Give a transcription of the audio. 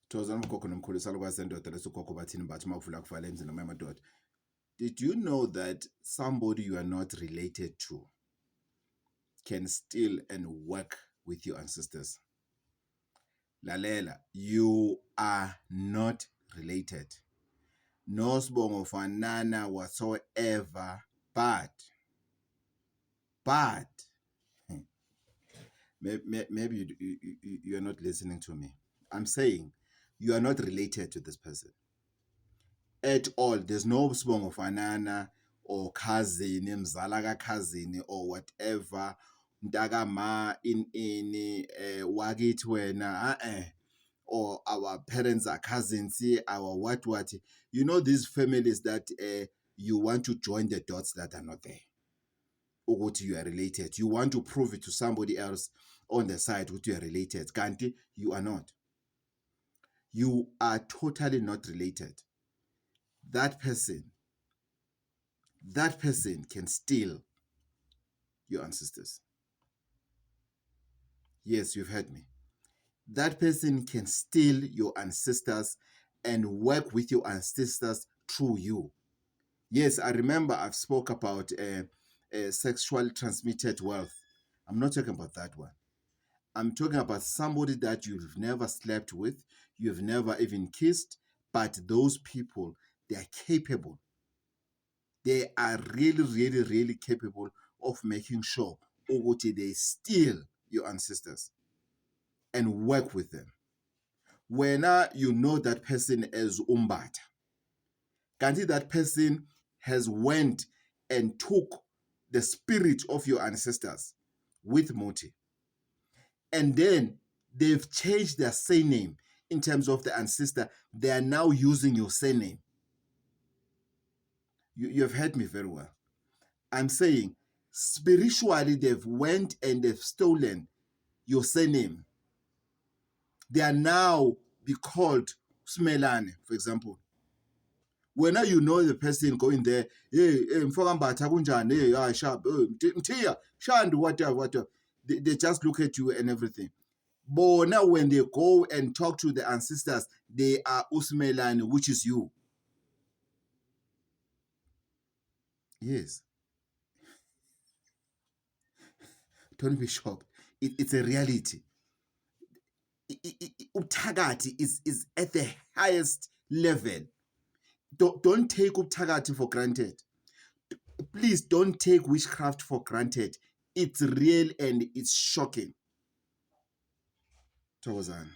Did you know that somebody you are not related to can still and work with your ancestors? Lalela, you are not related. No sibongo fanana whatsoever, but maybe you are not listening to me. I'm saying you are not related to this person at all. There's no sibongo fanana or cousin, mzala cousin or whatever. Mtaka ma in wakithi wena or our parents are cousins, our what. You know these families that you want to join the dots that are not there. Or what you are related. You want to prove it to somebody else on the side what you are related. Kanti, you are not. You are totally not related. That person can steal your ancestors. Yes, you've heard me. That person can steal your ancestors and work with your ancestors through you. Yes, I remember I've spoke about sexual transmitted wealth. I'm not talking about that one. I'm talking about somebody that you've never slept with, you've never even kissed, but those people, they are capable. They are really, really, really capable of making sure they steal your ancestors and work with them. When you know that person as umbata, kanti that person has went and took the spirit of your ancestors with Moti. And then they've changed their surname in terms of the ancestor. They are now using your surname. You've heard me very well. I'm saying spiritually they've went and they've stolen your surname. They are now be called Smelane, for example. When you know the person going there, hey, mfokambata kunjani, hey, sharp, mtia, shandu, whatever. They just look at you and everything. But now when they go and talk to the ancestors, they are Usmelani, which is you. Yes. Don't be shocked. It's a reality. Uthakati is at the highest level. Don't take Uthakati for granted. Please don't take witchcraft for granted. It's real and it's shocking. Thokozani.